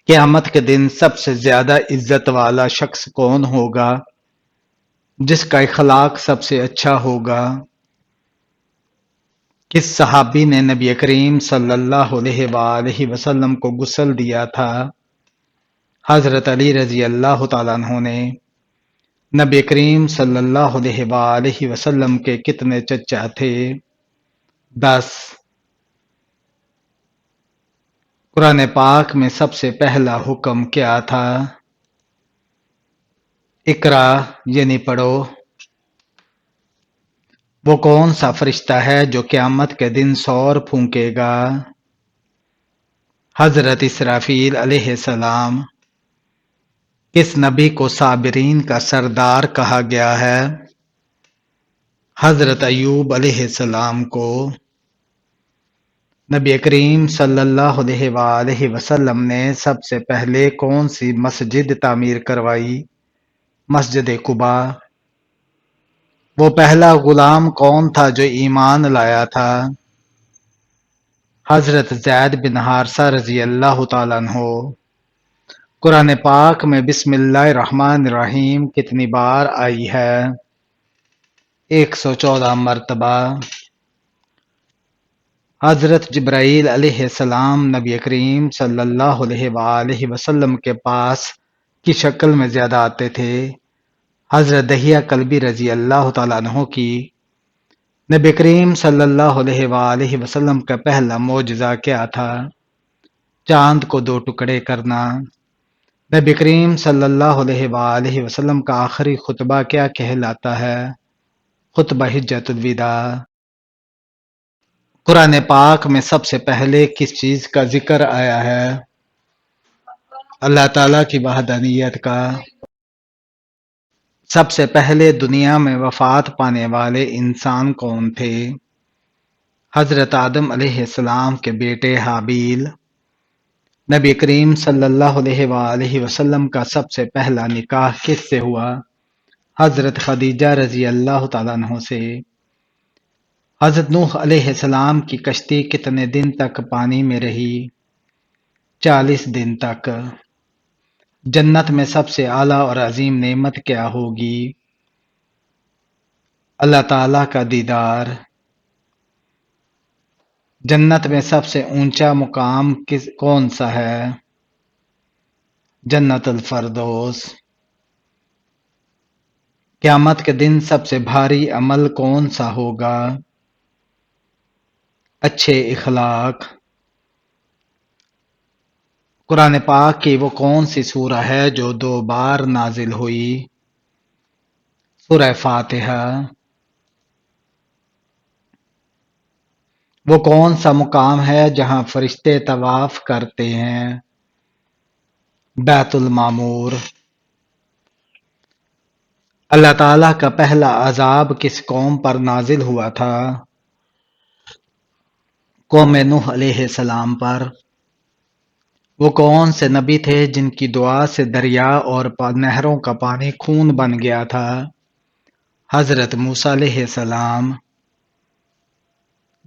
قیامت کے دن سب سے زیادہ عزت والا شخص کون ہوگا؟ جس کا اخلاق سب سے اچھا ہوگا؟ کس صحابی نے نبی کریم صلی اللہ علیہ وآلہ وسلم کو غسل دیا تھا؟ حضرت علی رضی اللہ تعالیٰ عنہ نے۔ نبی کریم صلی اللہ علیہ وآلہ وسلم کے کتنے چچا تھے؟ 10۔ قرآن پاک میں سب سے پہلا حکم کیا تھا؟ اقرا یعنی پڑھو۔ وہ کون سا فرشتہ ہے جو قیامت کے دن سور پھونکے گا؟ حضرت اسرافیل علیہ السلام۔ کس نبی کو صابرین کا سردار کہا گیا ہے؟ حضرت ایوب علیہ السلام کو۔ نبی کریم صلی اللہ علیہ وآلہ وسلم نے سب سے پہلے کون سی مسجد تعمیر کروائی؟ مسجد قباء۔ وہ پہلا غلام کون تھا جو ایمان لایا تھا؟ حضرت زید بن حارثہ رضی اللہ تعالیٰ عنہ۔ قرآن پاک میں بسم اللہ الرحمن الرحیم کتنی بار آئی ہے؟ 114 مرتبہ۔ حضرت جبرائیل علیہ السلام نبی کریم صلی اللہ علیہ وآلہ وسلم کے پاس کی شکل میں زیادہ آتے تھے۔ حضرت دحیہ کلبی رضی اللہ تعالیٰ عنہ کی۔ نبی کریم صلی اللہ علیہ وآلہ وسلم کا پہلا معجزہ کیا تھا؟ چاند کو 2 ٹکڑے کرنا۔ نبی کریم صلی اللہ علیہ وآلہ وسلم کا آخری خطبہ کیا کہلاتا ہے؟ خطبہ حجۃ الوداع۔ قرآن پاک میں سب سے پہلے کس چیز کا ذکر آیا ہے؟ اللہ تعالیٰ کی وحدانیت کا۔ سب سے پہلے دنیا میں وفات پانے والے انسان کون تھے؟ حضرت آدم علیہ السلام کے بیٹے حابیل۔ نبی کریم صلی اللہ علیہ وآلہ وسلم کا سب سے پہلا نکاح کس سے ہوا؟ حضرت خدیجہ رضی اللہ تعالیٰ عنہ سے۔ حضرت نوح علیہ السلام کی کشتی کتنے دن تک پانی میں رہی؟ 40 دن تک۔ جنت میں سب سے اعلیٰ اور عظیم نعمت کیا ہوگی؟ اللہ تعالیٰ کا دیدار۔ جنت میں سب سے اونچا مقام کون سا ہے؟ جنت الفردوس۔ قیامت کے دن سب سے بھاری عمل کون سا ہوگا؟ اچھے اخلاق۔ قرآن پاک کی وہ کون سی سورہ ہے جو 2 بار نازل ہوئی؟ سورہ فاتحہ۔ وہ کون سا مقام ہے جہاں فرشتے طواف کرتے ہیں؟ بیت المعمور۔ اللہ تعالیٰ کا پہلا عذاب کس قوم پر نازل ہوا تھا؟ قوم نوح علیہ السلام پر۔ وہ کون سے نبی تھے جن کی دعا سے دریا اور نہروں کا پانی خون بن گیا تھا؟ حضرت موسیٰ علیہ السلام۔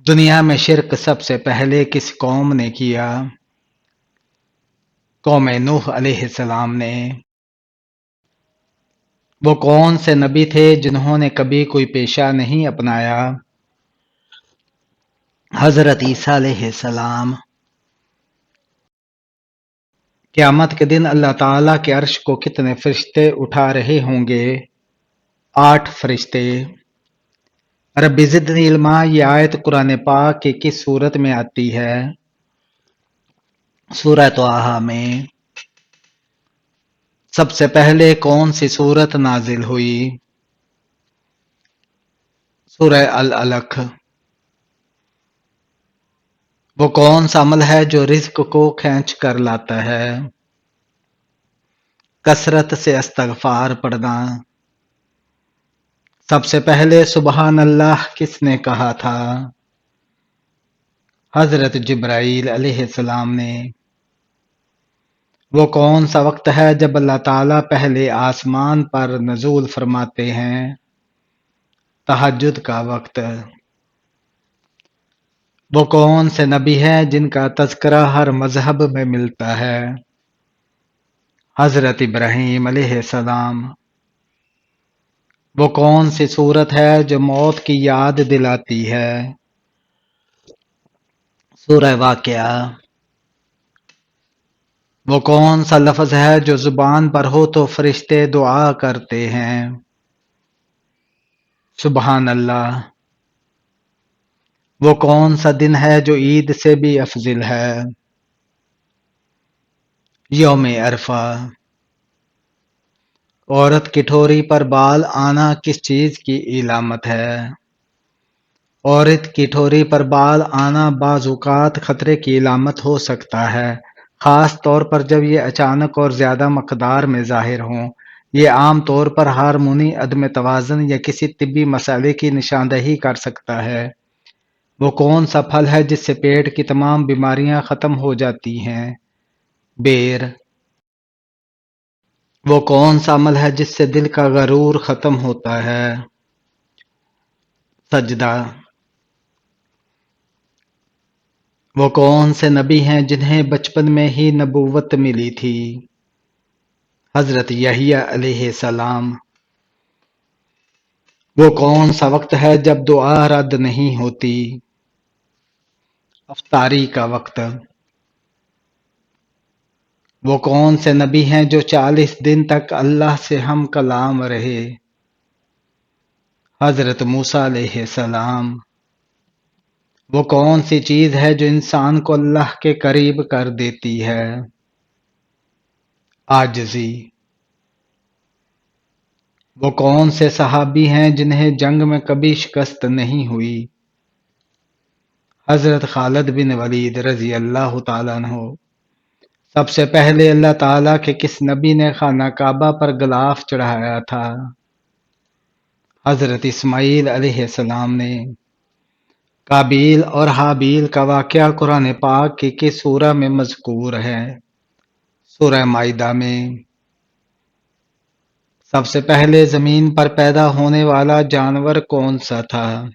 دنیا میں شرک سب سے پہلے کس قوم نے کیا؟ قوم نوح علیہ السلام نے۔ وہ کون سے نبی تھے جنہوں نے کبھی کوئی پیشہ نہیں اپنایا؟ حضرت عیسیٰ علیہ السلام۔ قیامت کے دن اللہ تعالیٰ کے عرش کو کتنے فرشتے اٹھا رہے ہوں گے؟ 8 فرشتے۔ رب زدنی علما یہ آیت قرآن پاک کی کس صورت میں آتی ہے؟ سورہ طٰہٰ میں۔ سب سے پہلے کون سی سورت نازل ہوئی؟ سورہ العلق۔ وہ کون سا عمل ہے جو رزق کو کھینچ کر لاتا ہے؟ کثرت سے استغفار پڑھنا۔ سب سے پہلے سبحان اللہ کس نے کہا تھا؟ حضرت جبرائیل علیہ السلام نے۔ وہ کون سا وقت ہے جب اللہ تعالیٰ پہلے آسمان پر نزول فرماتے ہیں؟ تہجد کا وقت۔ وہ کون سے نبی ہیں جن کا تذکرہ ہر مذہب میں ملتا ہے؟ حضرت ابراہیم علیہ السلام۔ وہ کون سی صورت ہے جو موت کی یاد دلاتی ہے؟ سورہ واقعہ۔ وہ کون سا لفظ ہے جو زبان پر ہو تو فرشتے دعا کرتے ہیں؟ سبحان اللہ۔ وہ کون سا دن ہے جو عید سے بھی افضل ہے؟ یوم عرفہ۔ عورت کی ٹھوری پر بال آنا کس چیز کی علامت ہے؟ عورت کی ٹھوری پر بال آنا بعض اوقات خطرے کی علامت ہو سکتا ہے، خاص طور پر جب یہ اچانک اور زیادہ مقدار میں ظاہر ہوں۔ یہ عام طور پر ہارمونی عدم توازن یا کسی طبی مسئلے کی نشاندہی کر سکتا ہے۔ وہ کون سا پھل ہے جس سے پیٹ کی تمام بیماریاں ختم ہو جاتی ہیں؟ بیر۔ وہ کون سا عمل ہے جس سے دل کا غرور ختم ہوتا ہے؟ سجدہ۔ وہ کون سے نبی ہیں جنہیں بچپن میں ہی نبوت ملی تھی؟ حضرت یحییٰ علیہ السلام۔ وہ کون سا وقت ہے جب دعا رد نہیں ہوتی؟ افطاری کا وقت۔ وہ کون سے نبی ہیں جو 40 دن تک اللہ سے ہم کلام رہے؟ حضرت موسیٰ علیہ السلام۔ وہ کون سی چیز ہے جو انسان کو اللہ کے قریب کر دیتی ہے؟ عاجزی۔ وہ کون سے صحابی ہیں جنہیں جنگ میں کبھی شکست نہیں ہوئی؟ حضرت خالد بن ولید رضی اللہ تعالیٰ عنہ۔ سب سے پہلے اللہ تعالیٰ کے کس نبی نے خانہ کعبہ پر غلاف چڑھایا تھا؟ حضرت اسماعیل علیہ السلام نے۔ قابیل اور حابیل کا واقعہ قرآن پاک کی کس سورہ میں مذکور ہے؟ سورہ مائدہ میں۔ سب سے پہلے زمین پر پیدا ہونے والا جانور کون سا تھا؟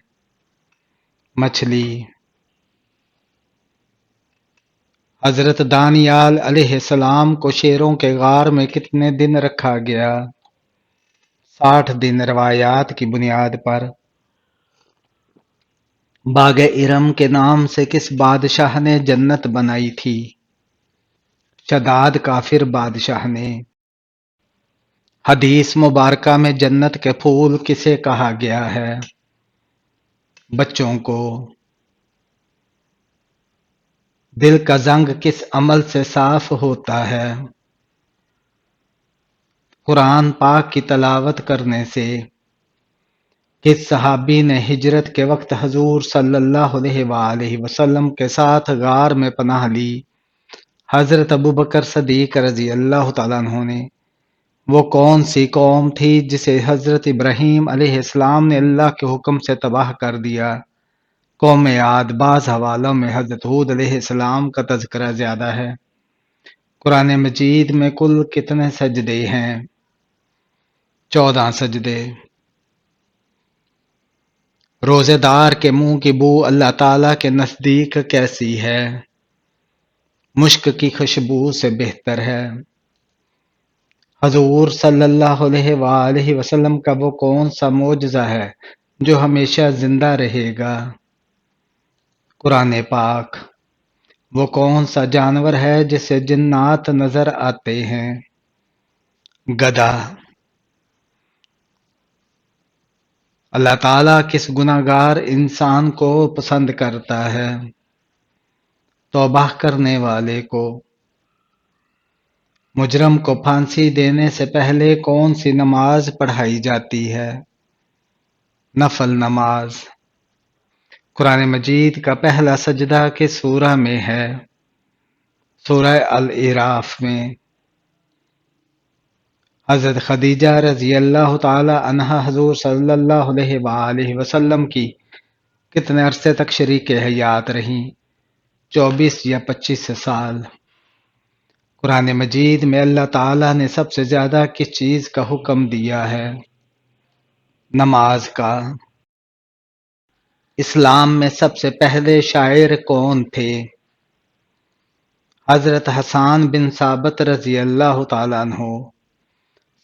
مچھلی۔ حضرت دانیال علیہ السلام کو شیروں کے غار میں کتنے دن رکھا گیا؟ 60 دن روایات کی بنیاد پر۔ باغ ارم کے نام سے کس بادشاہ نے جنت بنائی تھی؟ شداد کافر بادشاہ نے۔ حدیث مبارکہ میں جنت کے پھول کسے کہا گیا ہے؟ بچوں کو۔ دل کا زنگ کس عمل سے صاف ہوتا ہے؟ قرآن پاک کی تلاوت کرنے سے۔ کس صحابی نے ہجرت کے وقت حضور صلی اللہ علیہ وآلہ وسلم کے ساتھ غار میں پناہ لی؟ حضرت ابوبکر صدیق رضی اللہ تعالیٰ عنہ نے۔ وہ کون سی قوم تھی جسے حضرت ابراہیم علیہ السلام نے اللہ کے حکم سے تباہ کر دیا؟ قوم عاد۔ بعض حوالوں میں حضرت ہود علیہ السلام کا تذکرہ زیادہ ہے۔ قرآن مجید میں کل کتنے سجدے ہیں؟ 14 سجدے۔ روزے دار کے منہ کی بو اللہ تعالیٰ کے نزدیک کیسی ہے؟ مشک کی خوشبو سے بہتر ہے۔ حضور صلی اللہ علیہ وآلہ وسلم کا وہ کون سا معجزہ ہے جو ہمیشہ زندہ رہے گا؟ قرآن پاک۔ وہ کون سا جانور ہے جسے جنات نظر آتے ہیں؟ گدھا۔ اللہ تعالیٰ کس گناہگار انسان کو پسند کرتا ہے؟ توبہ کرنے والے کو۔ مجرم کو پھانسی دینے سے پہلے کون سی نماز پڑھائی جاتی ہے؟ نفل نماز۔ قرآن مجید کا پہلا سجدہ کس سورہ میں ہے؟ سورہ الاعراف میں۔ حضرت خدیجہ رضی اللہ تعالی عنہا حضور صلی اللہ علیہ وآلہ وسلم کی کتنے عرصے تک شریک حیات رہیں؟ 24 یا 25 سال۔ قرآن مجید میں اللہ تعالیٰ نے سب سے زیادہ کس چیز کا حکم دیا ہے؟ نماز کا۔ اسلام میں سب سے پہلے شاعر کون تھے؟ حضرت حسان بن ثابت رضی اللہ تعالیٰ عنہ: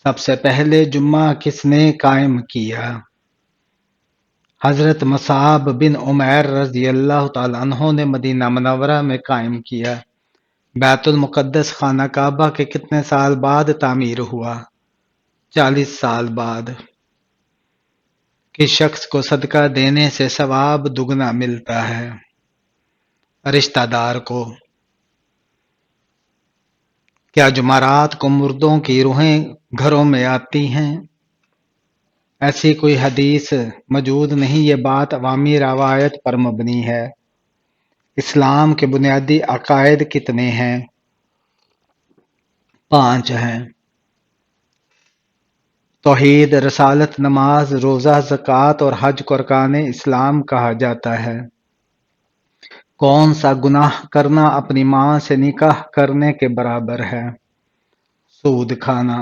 سب سے پہلے جمعہ کس نے قائم کیا؟ حضرت مصعب بن عمیر رضی اللہ تعالیٰ عنہ نے مدینہ منورہ میں قائم کیا۔ بیت المقدس خانہ کعبہ کے کتنے سال بعد تعمیر ہوا؟ 40 سال بعد۔ کس شخص کو صدقہ دینے سے ثواب دگنا ملتا ہے؟ رشتہ دار کو۔ کیا جمعرات کو مردوں کی روحیں گھروں میں آتی ہیں؟ ایسی کوئی حدیث موجود نہیں، یہ بات عوامی روایت پر مبنی ہے۔ اسلام کے بنیادی عقائد کتنے ہیں؟ 5 ہیں۔ توحید، رسالت، نماز، روزہ، زکوٰۃ اور حج کو ارکان اسلام کہا جاتا ہے۔ کون سا گناہ کرنا اپنی ماں سے نکاح کرنے کے برابر ہے؟ سود کھانا۔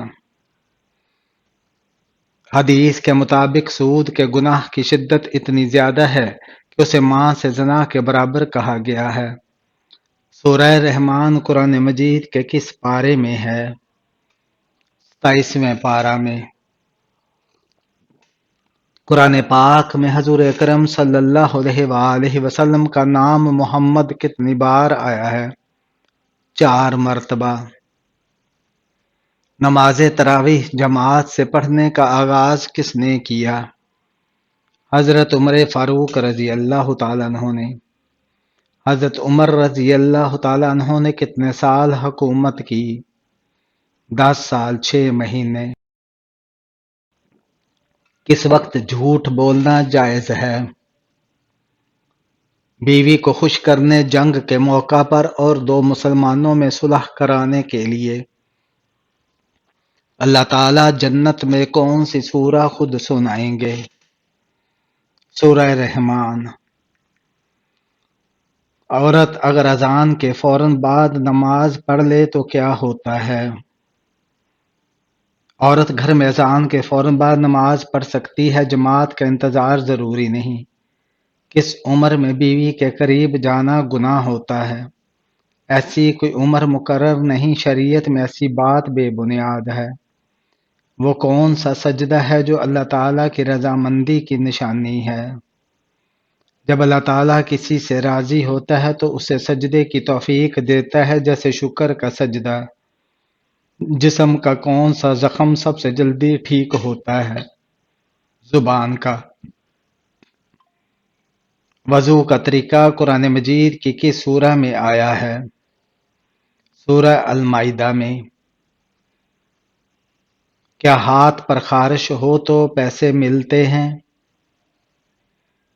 حدیث کے مطابق سود کے گناہ کی شدت اتنی زیادہ ہے کہ اسے ماں سے زنا کے برابر کہا گیا ہے۔ سورہ رحمان قرآن مجید کے کس پارے میں ہے؟ 27ویں پارہ میں۔ قرآن پاک میں حضور اکرم صلی اللہ علیہ وآلہ وسلم کا نام محمد کتنی بار آیا ہے؟ 4 مرتبہ۔ نماز تراویح جماعت سے پڑھنے کا آغاز کس نے کیا؟ حضرت عمر فاروق رضی اللہ تعالیٰ عنہ نے۔ حضرت عمر رضی اللہ تعالیٰ عنہ نے کتنے سال حکومت کی؟ 10 سال 6 مہینے۔ کس وقت جھوٹ بولنا جائز ہے؟ بیوی کو خوش کرنے، جنگ کے موقع پر اور 2 مسلمانوں میں صلح کرانے کے لیے۔ اللہ تعالیٰ جنت میں کون سی سورہ خود سنائیں گے؟ سورہ رحمان۔ عورت اگر اذان کے فوراً بعد نماز پڑھ لے تو کیا ہوتا ہے؟ عورت گھر میں اذان کے فوراً بعد نماز پڑھ سکتی ہے، جماعت کا انتظار ضروری نہیں۔ کس عمر میں بیوی کے قریب جانا گناہ ہوتا ہے؟ ایسی کوئی عمر مقرر نہیں، شریعت میں ایسی بات بے بنیاد ہے۔ وہ کون سا سجدہ ہے جو اللہ تعالیٰ کی رضامندی کی نشانی ہے؟ جب اللہ تعالیٰ کسی سے راضی ہوتا ہے تو اسے سجدے کی توفیق دیتا ہے، جیسے شکر کا سجدہ۔ جسم کا کون سا زخم سب سے جلدی ٹھیک ہوتا ہے؟ زبان کا۔ وضو کا طریقہ قرآن مجید کی کس سورہ میں آیا ہے؟ سورہ المائدہ میں۔ کیا ہاتھ پر خارش ہو تو پیسے ملتے ہیں؟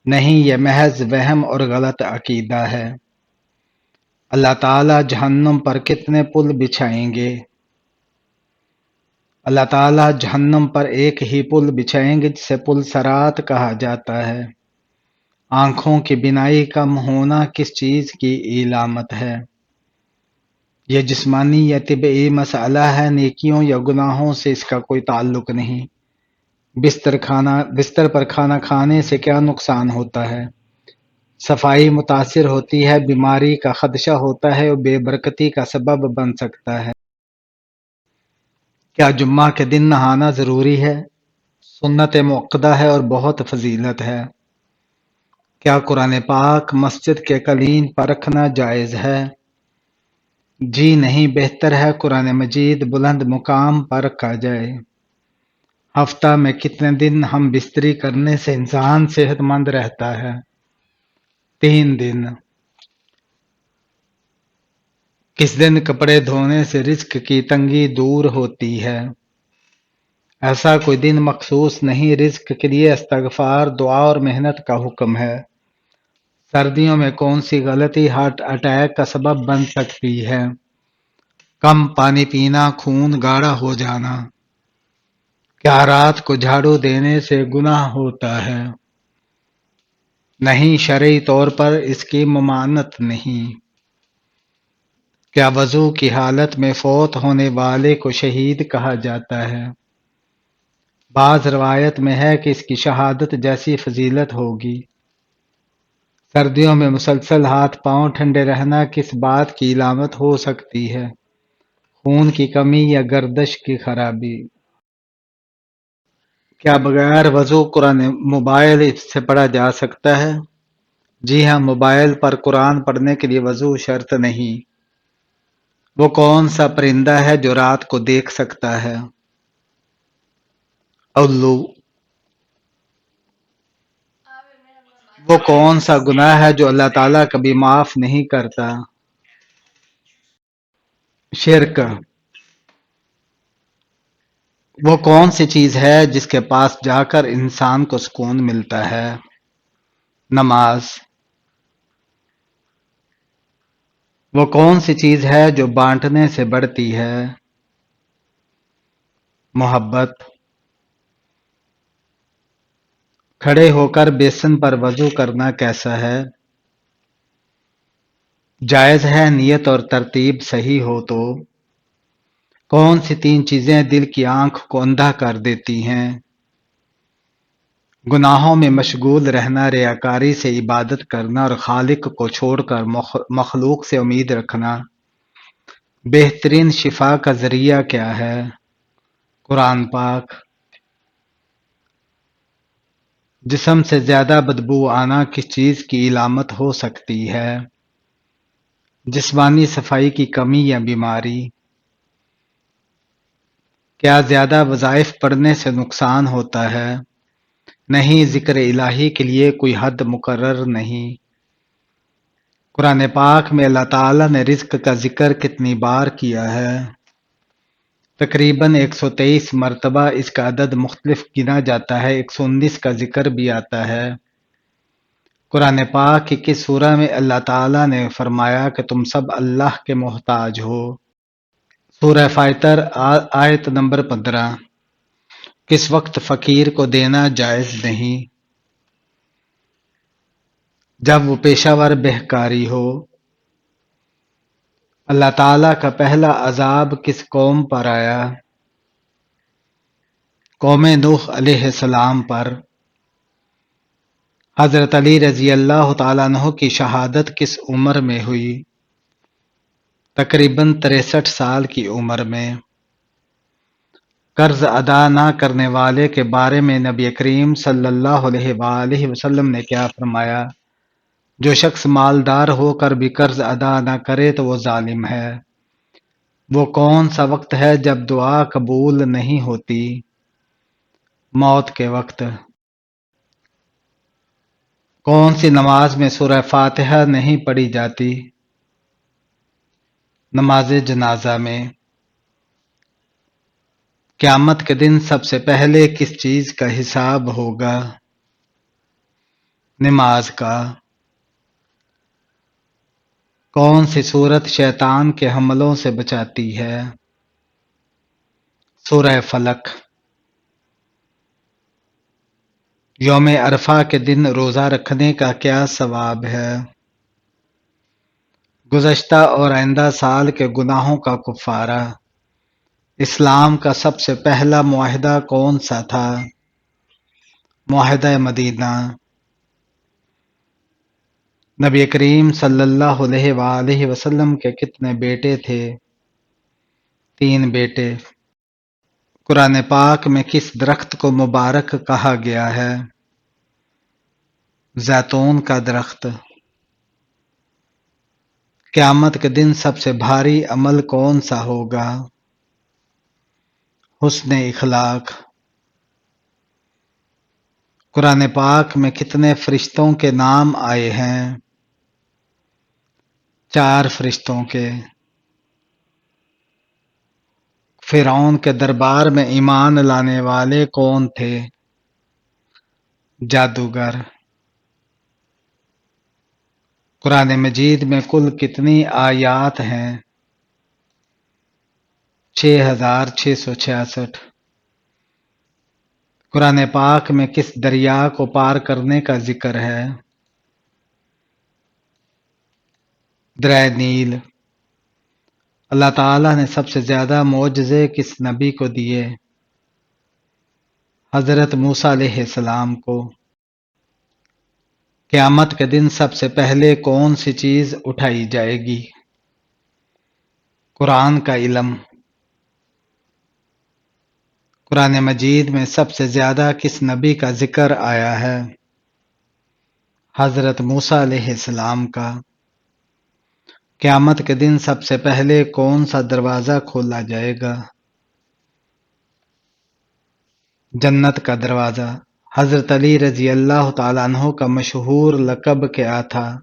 نہیں، یہ محض وہم اور غلط عقیدہ ہے۔ اللہ تعالیٰ جہنم پر کتنے پل بچھائیں گے؟ اللہ تعالیٰ جہنم پر ایک ہی پل بچھائیں گے، جسے پل صراط کہا جاتا ہے۔ آنکھوں کی بینائی کم ہونا کس چیز کی علامت ہے؟ یہ جسمانی یا طبعی مسئلہ ہے، نیکیوں یا گناہوں سے اس کا کوئی تعلق نہیں۔ بستر پر کھانا کھانے سے کیا نقصان ہوتا ہے؟ صفائی متاثر ہوتی ہے، بیماری کا خدشہ ہوتا ہے اور بے برکتی کا سبب بن سکتا ہے۔ کیا جمعہ کے دن نہانا ضروری ہے؟ سنت موقدہ ہے اور بہت فضیلت ہے۔ کیا قرآن پاک مسجد کے قالین پر رکھنا جائز ہے؟ جی نہیں، بہتر ہے قرآن مجید بلند مقام پر رکھا جائے۔ ہفتہ میں کتنے دن ہم بستری کرنے سے انسان صحت مند رہتا ہے؟ 3 دن۔ کس دن کپڑے دھونے سے رزق کی تنگی دور ہوتی ہے؟ ایسا کوئی دن مخصوص نہیں، رزق کے لیے استغفار، دعا اور محنت کا حکم ہے۔ سردیوں میں کون سی غلطی ہارٹ اٹیک کا سبب بن سکتی ہے؟ کم پانی پینا، خون گاڑھا ہو جانا۔ کیا رات کو جھاڑو دینے سے گناہ ہوتا ہے؟ نہیں، شرعی طور پر اس کی ممانعت نہیں۔ کیا وضو کی حالت میں فوت ہونے والے کو شہید کہا جاتا ہے؟ بعض روایت میں ہے کہ اس کی شہادت جیسی فضیلت ہوگی۔ سردیوں میں مسلسل ہاتھ پاؤں ٹھنڈے رہنا کس بات کی علامت ہو سکتی ہے؟ خون کی کمی یا گردش کی خرابی؟ کیا بغیر وضو قرآن موبائل سے پڑھا جا سکتا ہے؟ جی ہاں، موبائل پر قرآن پڑھنے کے لیے وضو شرط نہیں۔ وہ کون سا پرندہ ہے جو رات کو دیکھ سکتا ہے؟ الو۔ وہ کون سا گناہ ہے جو اللہ تعالیٰ کبھی معاف نہیں کرتا؟ شرک۔ وہ کون سی چیز ہے جس کے پاس جا کر انسان کو سکون ملتا ہے؟ نماز۔ وہ کون سی چیز ہے جو بانٹنے سے بڑھتی ہے؟ محبت۔ کھڑے ہو کر بیسن پر وضو کرنا کیسا ہے؟ جائز ہے نیت اور ترتیب صحیح ہو تو؟ کون سی تین چیزیں دل کی آنکھ کو اندھا کر دیتی ہیں؟ گناہوں میں مشغول رہنا، ریاکاری سے عبادت کرنا اور خالق کو چھوڑ کر مخلوق سے امید رکھنا۔ بہترین شفا کا ذریعہ کیا ہے؟ قرآن پاک۔ جسم سے زیادہ بدبو آنا کس چیز کی علامت ہو سکتی ہے؟ جسمانی صفائی کی کمی یا بیماری؟ کیا زیادہ وظائف پڑھنے سے نقصان ہوتا ہے؟ نہیں، ذکر الہی کے لیے کوئی حد مقرر نہیں۔ قرآن پاک میں اللہ تعالیٰ نے رزق کا ذکر کتنی بار کیا ہے؟ تقریباً 123 مرتبہ۔ اس کا عدد مختلف گنا جاتا ہے، 119 کا ذکر بھی آتا ہے۔ قرآن پاک کی کس سورہ میں اللہ تعالیٰ نے فرمایا کہ تم سب اللہ کے محتاج ہو؟ سورہ فاتر آیت نمبر 15۔ کس وقت فقیر کو دینا جائز نہیں؟ جب وہ پیشہ ور بہکاری ہو۔ اللہ تعالیٰ کا پہلا عذاب کس قوم پر آیا؟ قوم نوح علیہ السلام پر۔ حضرت علی رضی اللہ تعالیٰ عنہ کی شہادت کس عمر میں ہوئی؟ تقریباً 63 سال کی عمر میں۔ قرض ادا نہ کرنے والے کے بارے میں نبی کریم صلی اللہ علیہ وآلہ وسلم نے کیا فرمایا؟ جو شخص مالدار ہو کر بھی قرض ادا نہ کرے تو وہ ظالم ہے۔ وہ کون سا وقت ہے جب دعا قبول نہیں ہوتی؟ موت کے وقت۔ کون سی نماز میں سورہ فاتحہ نہیں پڑھی جاتی؟ نماز جنازہ میں۔ قیامت کے دن سب سے پہلے کس چیز کا حساب ہوگا؟ نماز کا۔ کون سی سورت شیطان کے حملوں سے بچاتی ہے؟ سورہ فلق۔ یوم عرفہ کے دن روزہ رکھنے کا کیا ثواب ہے؟ گزشتہ اور آئندہ سال کے گناہوں کا کفارہ۔ اسلام کا سب سے پہلا معاہدہ کون سا تھا؟ معاہدہ مدینہ۔ نبی کریم صلی اللہ علیہ وآلہ وسلم کے کتنے بیٹے تھے؟ 3 بیٹے۔ قرآن پاک میں کس درخت کو مبارک کہا گیا ہے؟ زیتون کا درخت۔ قیامت کے دن سب سے بھاری عمل کون سا ہوگا؟ حسن اخلاق۔ قرآن پاک میں کتنے فرشتوں کے نام آئے ہیں؟ 4 فرشتوں کے۔ فرعون کے دربار میں ایمان لانے والے کون تھے؟ جادوگر۔ قرآن مجید میں کل کتنی آیات ہیں؟ 6666۔ قرآن پاک میں کس دریا کو پار کرنے کا ذکر ہے؟ دریائے نیل۔ اللہ تعالیٰ نے سب سے زیادہ معجزے کس نبی کو دیے؟ حضرت موسیٰ علیہ السلام کو۔ قیامت کے دن سب سے پہلے کون سی چیز اٹھائی جائے گی؟ قرآن کا علم۔ قرآن مجید میں سب سے زیادہ کس نبی کا ذکر آیا ہے؟ حضرت موسیٰ علیہ السلام کا۔ قیامت کے دن سب سے پہلے کون سا دروازہ کھولا جائے گا؟ جنت کا دروازہ۔ حضرت علی رضی اللہ تعالیٰ عنہ کا مشہور لقب کیا تھا؟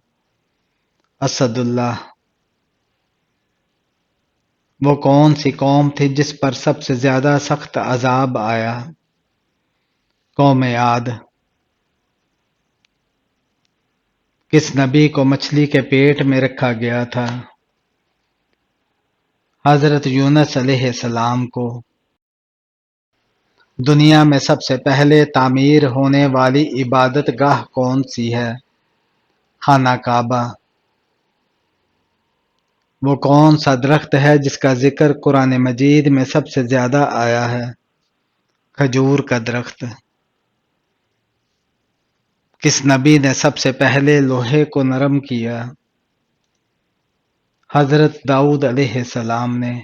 اسد اللہ۔ وہ کون سی قوم تھی جس پر سب سے زیادہ سخت عذاب آیا؟ قوم عاد۔ کس نبی کو مچھلی کے پیٹ میں رکھا گیا تھا؟ حضرت یونس علیہ السلام کو۔ دنیا میں سب سے پہلے تعمیر ہونے والی عبادت گاہ کون سی ہے؟ خانہ کعبہ۔ وہ کون سا درخت ہے جس کا ذکر قرآن مجید میں سب سے زیادہ آیا ہے؟ کھجور کا درخت۔ کس نبی نے سب سے پہلے لوہے کو نرم کیا؟ حضرت داؤد علیہ السلام نے۔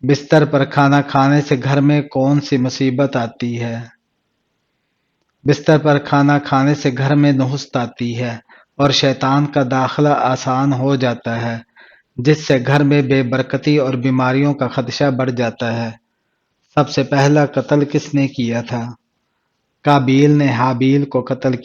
بستر پر کھانا کھانے سے گھر میں کون سی مصیبت آتی ہے؟ بستر پر کھانا کھانے سے گھر میں نحست آتی ہے اور شیطان کا داخلہ آسان ہو جاتا ہے، جس سے گھر میں بے برکتی اور بیماریوں کا خدشہ بڑھ جاتا ہے۔ سب سے پہلا قتل کس نے کیا تھا؟ قابیل نے حابیل کو قتل